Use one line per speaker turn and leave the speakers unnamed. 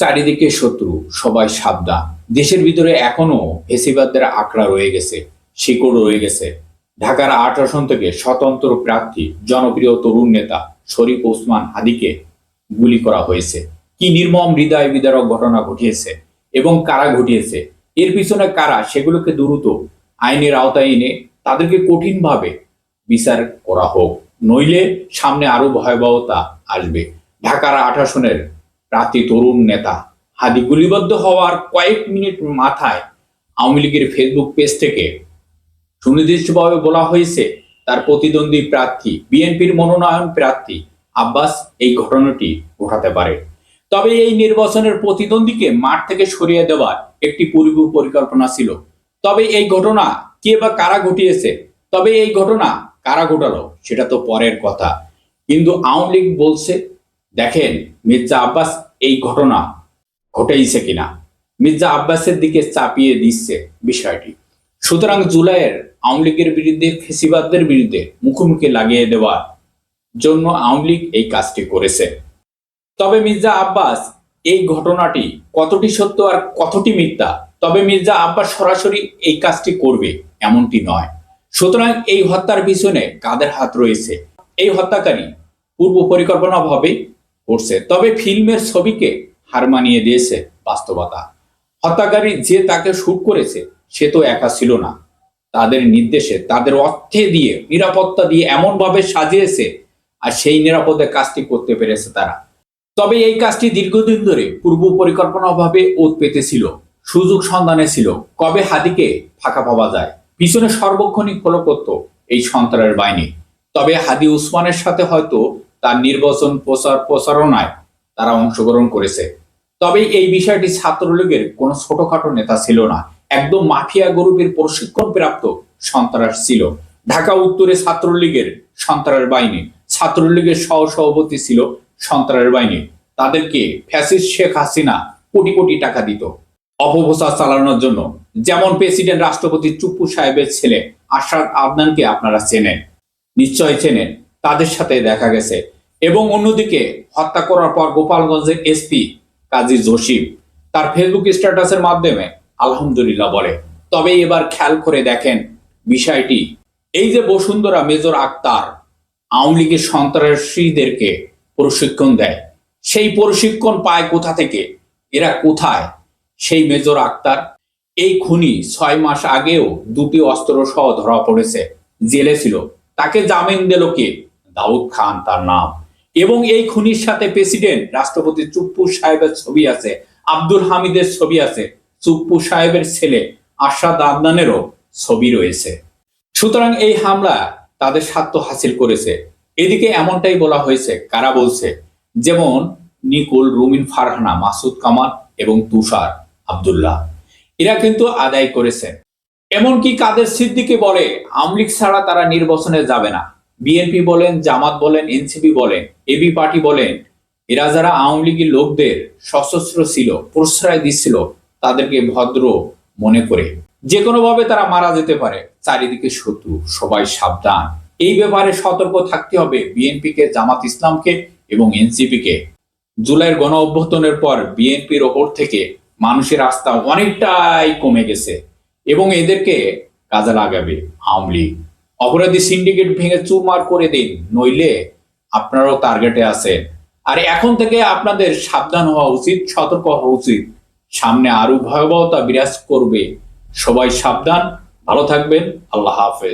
চারিদিকে শত্রু, সবাই সাবধান। দেশের ভিতরে এখনো ফেসিবাদদের আঁকড়া রয়ে গেছে, শিকড় রয়ে গেছে। ঢাকার ৮ আসন থেকে স্বতন্ত্র প্রার্থী জনপ্রিয় তরুণ নেতা শরীফ ওসমান হাদিকে গুলি করা হয়েছে। কি নির্মম হৃদয় বিদারক ঘটনা ঘটিয়েছে এবং কারা ঘটিয়েছে, এর পিছনে কারা, সেগুলোকে দ্রুত আইনের আওতায় এনে তাদেরকে কঠিনভাবে বিচার করা হোক, নইলে সামনে আরো ভয়াবহতা আসবে। ঢাকার ৮ আসনের প্রার্থী তরুণ নেতা হাদি গুলিবদ্ধ হওয়ার কয়েক মিনিট মাথায় আওয়ামী লীগের ফেসবুক পেজ থেকে সুনির্দিষ্টভাবে বলা হয়েছে তার প্রতিদ্বন্দ্বী প্রার্থী বিএনপির মনোনয়ন প্রার্থী আব্বাস এই ঘটনাটি ঘটাতে পারে। তবে এই নির্বাচনের প্রতিদ্বন্দ্বীকে মাঠ থেকে সরিয়ে দেওয়ার একটি পূর্ব পরিকল্পনা ছিল। তবে এই ঘটনা কে বা কারা ঘটিয়েছে, তবে এই ঘটনা কারা ঘটালো সেটা তো পরের কথা। কিন্তু আওয়ামী লীগ বলছে, দেখেন মির্জা আব্বাস এই ঘটনা ঘটেছে কিনা, মির্জা আব্বাসের দিকে চাপিয়ে দিচ্ছে বিষয়টি। সুতরাং জুলাইয়ের আওয়ামী লীগের বিরুদ্ধে, ফেসিবাদদের বিরুদ্ধে মুখোমুখি লাগিয়ে দেওয়ার জন্য আওয়ামী লীগ এই কাজটি করেছে। তবে মির্জা আব্বাস এই ঘটনাটি কতটি সত্য আর কতটি মিথ্যা, তবে মির্জা আব্বাস সরাসরি এই কাজটি করবে এমনটি নয়। সুতরাং এই হত্যার পিছনে কাদের হাত রয়েছে, এই হত্যাকারী পূর্ব পরিকল্পনা ভাবে করছে। তবে ফিল্মের ছবিকে হার মানিয়ে দিয়েছে বাস্তবতা। হত্যাকারী যে তাকে শুট করেছে সে তো একা ছিল না, তাদের নির্দেশে, তাদের অর্থে দিয়ে, নিরাপত্তা দিয়ে এমন ভাবে সাজিয়েছে, আর সেই নিরাপদে কাজটি করতে পেরেছে তারা। তবে এই কাজটি দীর্ঘদিন ধরে পূর্ব পরিকল্পনা ভাবে ওত পেতেছিল, সুযোগ সন্ধানে ছিল, কবে হাদিকে ফাঁকা পাওয়া যায়। পিছনে সর্বক্ষণিক ফলো করত এই সন্ত্রাসের বাহিনী। তবে হাদি উসমানের সাথে হয়তো তার নির্বাচন প্রচারণায় তারা অংশগ্রহণ করেছে। তবে এই বিষয়টি ছাত্রলীগের কোনো ছোটখাটো নেতা ছিল না, একদম মাফিয়া গ্রুপের প্রশিক্ষণ প্রাপ্ত সন্ত্রাস ছিল। ঢাকা উত্তরে ছাত্রলীগের সন্ত্রাস বাহিনী, ছাত্রলীগের সহসভাপতি ছিল সন্ত্রাস বাহিনী। তাদেরকে ফ্যাসিস্ট শেখ হাসিনা কোটি কোটি টাকা দিত অপপ্রচার চালানোর জন্য। যেমন প্রেসিডেন্ট রাষ্ট্রপতি চুপ্পু সাহেবের ছেলে আশরাফ আদনানকে আপনারা চেনেন, নিশ্চয় চেনেন, তাদের সাথে দেখা গেছে। এবং অন্যদিকে হত্যা করার পর গোপালগঞ্জের এসপি কাজী জসিম তার ফেসবুক স্ট্যাটাসের মাধ্যমে আলহামদুলিল্লাহ বলে। তবে এবার খেয়াল করে দেখেন বিষয়টি, এই যে বসুন্ধরা মেজর আক্তার আওয়ামী লীগের সন্ত্রাসীদেরকে প্রশিক্ষণ দেয়, সেই প্রশিক্ষণ পায় কোথা থেকে, এরা কোথায়? সেই মেজর আক্তার এই খুনি 6 মাস আগেও 2টি অস্ত্র সহ ধরা পড়েছে, জেলে ছিল। তাকে জামিন দিল কে? দাউদ খান তার নাম। এবং এই খুনির সাথে প্রেসিডেন্ট রাষ্ট্রপতি চুপ্পু সাহেবের ছবি আছে, আব্দুল হামিদের ছবি আছে, চুপ্পু সাহেবের ছেলে আশরাফ আদনানেরও ছবি রয়েছে। সুতরাং এই হামলা তাদের স্বার্থ হাসিল করেছে। এদিকে এমনটাই বলা হয়েছে, কারা বলছে, যেমন নিকুল, রুমিন ফারহানা, মাসুদ কামাল এবং তুষার আব্দুল্লাহ, এরা কিন্তু আদায় করেছে। এমনকি কাদের সিদ্দিকী বলে আওয়ামী লীগ ছাড়া তারা নির্বাচনে যাবে না। বিএনপি বলেন, জামাত বলেন, এনসিপি বলেন, এবি পার্টি বলেন, এরা যারা আওয়ামী লীগের লোকদের সশস্ত্র ছিল, প্রশ্রয় দিচ্ছিল, তাদেরকে ভদ্র মনে করে যে কোনো ভাবে তারা মারা যেতে পারে। চারিদিকে শত্রু, সবাই সাবধান। এই ব্যাপারে সতর্ক থাকতে হবে বিএনপিকে, জামাত ইসলামকে এবং এনসিপিকে। জুলাইয়ের গণ অভ্যুত্থানের পর বিএনপির ওপর থেকে মানুষের আস্থা অনেকটাই কমে গেছে এবং এদেরকে কাজে লাগাবে আওয়ামী লীগ। অপরাধী সিন্ডিকেট ভেঙে চুরমার করে দিন, নইলে আপনারাও টার্গেটে আছেন। আর এখন থেকে আপনাদের সাবধান হওয়া উচিত, সতর্ক হওয়া উচিত। সামনে আরো ভয়াবহতা বিরাজ করবে। সবাই সাবধান, ভালো থাকবেন। আল্লাহ হাফেজ।